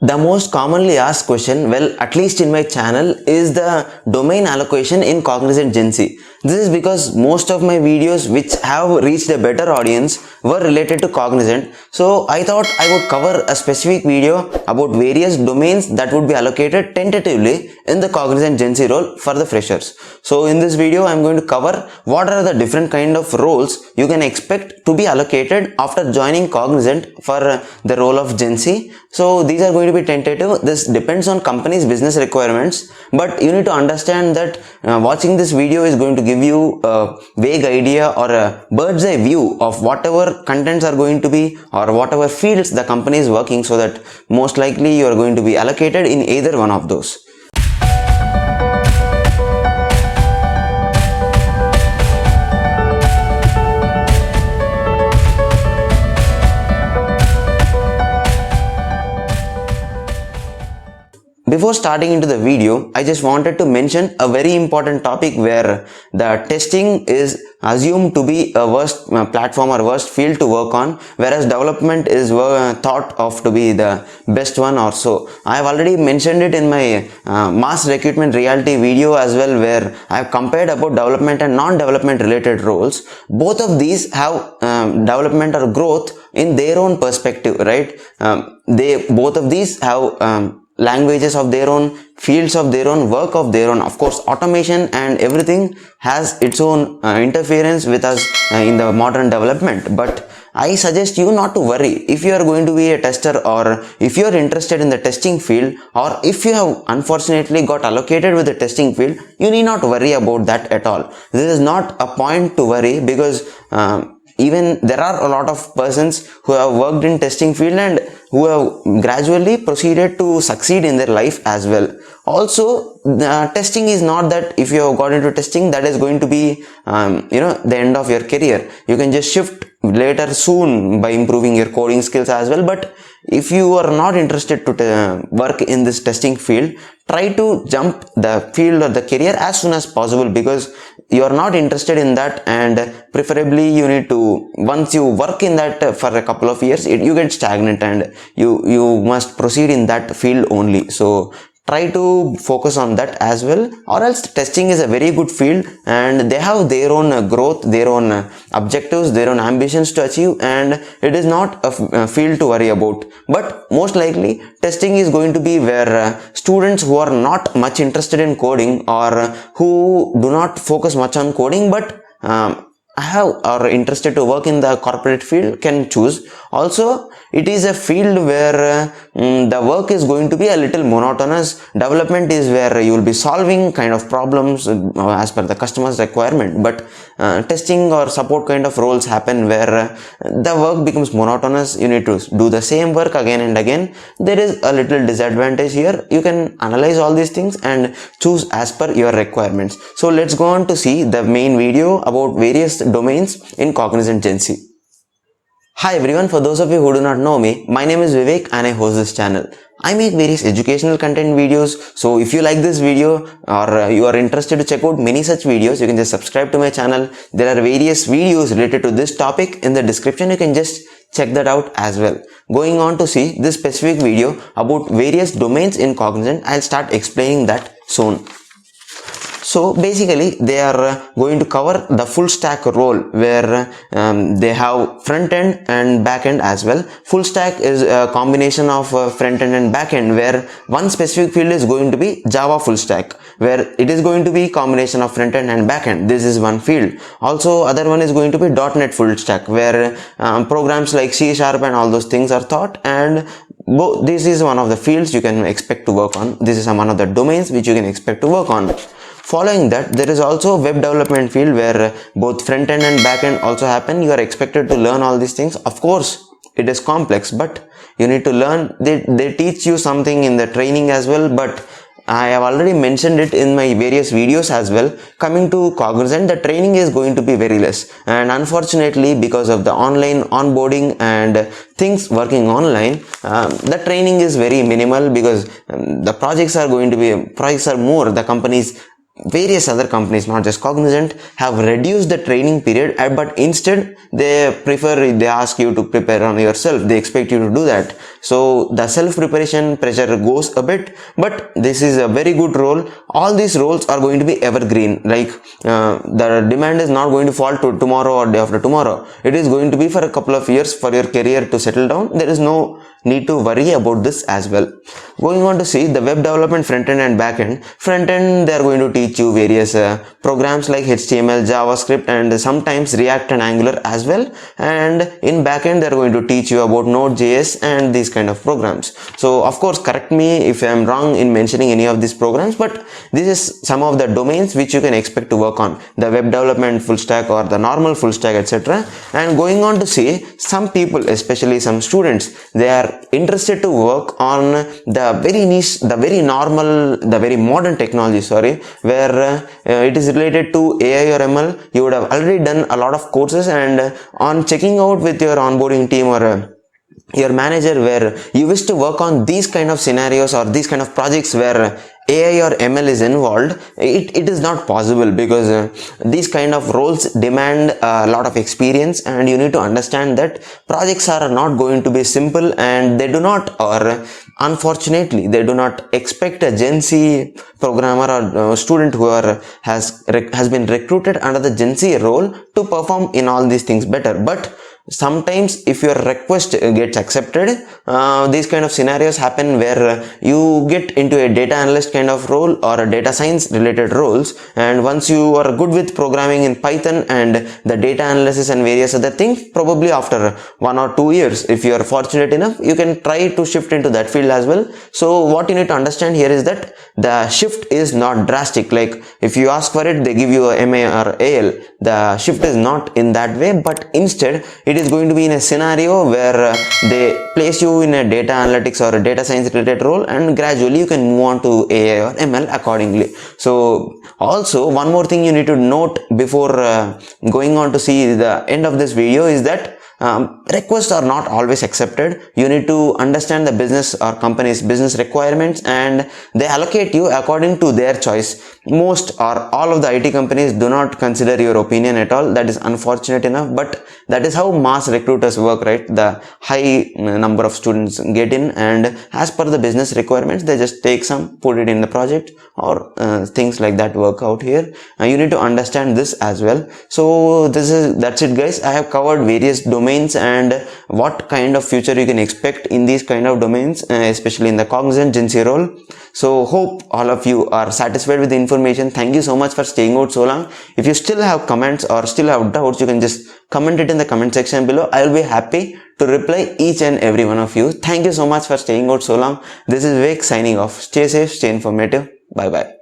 The most commonly asked question, well, at least in my channel, is the domain allocation in Cognizant GenC. This is because most of my videos which have reached a better audience were related to Cognizant. So I thought I would cover a specific video about various domains that would be allocated tentatively in the Cognizant GenC role for the freshers. So in this video, I'm going to cover what are the different kind of roles you can expect to be allocated after joining Cognizant for the role of GenC. So these are going to be tentative. This depends on company's business requirements, but you need to understand that watching this video is going to give you a vague idea or a bird's eye view of whatever contents are going to be or whatever fields the company is working, so that most likely you are going to be allocated in either one of those. Before starting into the video, I just wanted to mention a very important topic where the testing is assumed to be a worst platform or worst field to work on, whereas development is thought of to be the best one or so. I have already mentioned it in my mass recruitment reality video as well, where I have compared about development and non-development related roles. Both of these have development or growth in their own perspective, right? Both of these have languages of their own, fields of their own, work of their own. Of course, automation and everything has its own interference with us in the modern development, but I suggest you not to worry if you are going to be a tester, or if you are interested in the testing field, or if you have unfortunately got allocated with the testing field. You need not worry about that at all. This is not a point to worry, because even there are a lot of persons who have worked in testing field and who have gradually proceeded to succeed in their life as well. Also, testing is not that if you have got into testing, that is going to be the end of your career. You can just shift later soon by improving your coding skills as well. But if you are not interested to work in this testing field, try to jump the field or the career as soon as possible, because you are not interested in that, and preferably you need to, once you work in that for a couple of years, you get stagnant and you must proceed in that field only. So try to focus on that as well, or else testing is a very good field and they have their own growth, their own objectives, their own ambitions to achieve, and it is not a field to worry about. But most likely testing is going to be where students who are not much interested in coding, or who do not focus much on coding but are interested to work in the corporate field can choose. Also, it is a field where the work is going to be a little monotonous. Development is where you will be solving kind of problems as per the customer's requirement, but testing or support kind of roles happen where the work becomes monotonous. You need to do the same work again and again. There is a little disadvantage here. You can analyze all these things and choose as per your requirements. So let's go on to see the main video about various domains in Cognizant GenC. Hi everyone, for those of you who do not know me, my name is Vivek and I host this channel. I make various educational content videos, so if you like this video or you are interested to check out many such videos, you can just subscribe to my channel. There are various videos related to this topic in the description. You can just check that out as well. Going on to see this specific video about various domains in Cognizant, I'll start explaining that soon. So basically they are going to cover the full stack role, where they have front end and back end as well. Full stack is a combination of front end and back end, where one specific field is going to be Java full stack, where it is going to be combination of front end and back end. This is one field. Also, other one is going to be .NET full stack, where programs like C# and all those things are taught, and this is one of the fields you can expect to work on. This is one of the domains which you can expect to work on. Following that, there is also web development field, where both front end and back end also happen. You are expected to learn all these things. Of course, it is complex, but you need to learn. They teach you something in the training as well, but I have already mentioned it in my various videos as well. Coming to Cognizant, the training is going to be very less, and unfortunately, because of the online onboarding and things working online, the training is very minimal, because the projects are more, the companies various other companies, not just Cognizant, have reduced the training period, but instead they ask you to prepare on yourself. They expect you to do that. So the self preparation pressure goes a bit, but this is a very good role. All these roles are going to be evergreen. Like the demand is not going to fall to tomorrow or day after tomorrow. It is going to be for a couple of years for your career to settle down. There is no need to worry about this as well. Going on to see the web development front end and back end. Front end, they are going to teach you various programs like HTML, JavaScript, and sometimes React and Angular as well. And in back end, they are going to teach you about Node.js and these kind of programs. So of course, correct me if I am wrong in mentioning any of these programs, but this is some of the domains which you can expect to work on: the web development full stack or the normal full stack, etc. And going on to see, some people, especially some students, they are interested to work on the very niche, the very normal, the very modern technology, where it is related to AI or ML. You would have already done a lot of courses, and on checking out with your onboarding team or your manager where you wish to work on these kind of scenarios or these kind of projects where AI or ML is involved, it is not possible, because these kind of roles demand a lot of experience, and you need to understand that projects are not going to be simple, and they do not, or unfortunately they do not expect a GenC programmer or student who has been recruited under the GenC role to perform in all these things better. But sometimes if your request gets accepted, these kind of scenarios happen where you get into a data analyst kind of role or a data science related roles, and once you are good with programming in Python and the data analysis and various other things, probably after 1 or 2 years, if you are fortunate enough, you can try to shift into that field as well. So what you need to understand here is that the shift is not drastic. Like if you ask for it, they give you a MA or AL. The shift is not in that way, but instead it is going to be in a scenario where they place you in a data analytics or a data science related role, and gradually you can move on to AI or ML accordingly. So also one more thing you need to note before going on to see the end of this video is that requests are not always accepted. You need to understand the business or company's business requirements, and they allocate you according to their choice. Most or all of the IT companies do not consider your opinion at all. That is unfortunate enough, but that is how mass recruiters work, right? The high number of students get in, and as per the business requirements, they just take some, put it in the project, or things like that work out here. You need to understand this as well. So that's it, guys. I have covered various domains and what kind of future you can expect in these kind of domains, especially in the Cognizant GenC role. So hope all of you are satisfied with the information. Thank you so much for staying out so long. If you still have comments or still have doubts, you can just comment it in the comment section below. I will be happy to reply each and every one of you. Thank you so much for staying out so long. This is Vivek signing off. Stay safe, stay informative. Bye bye.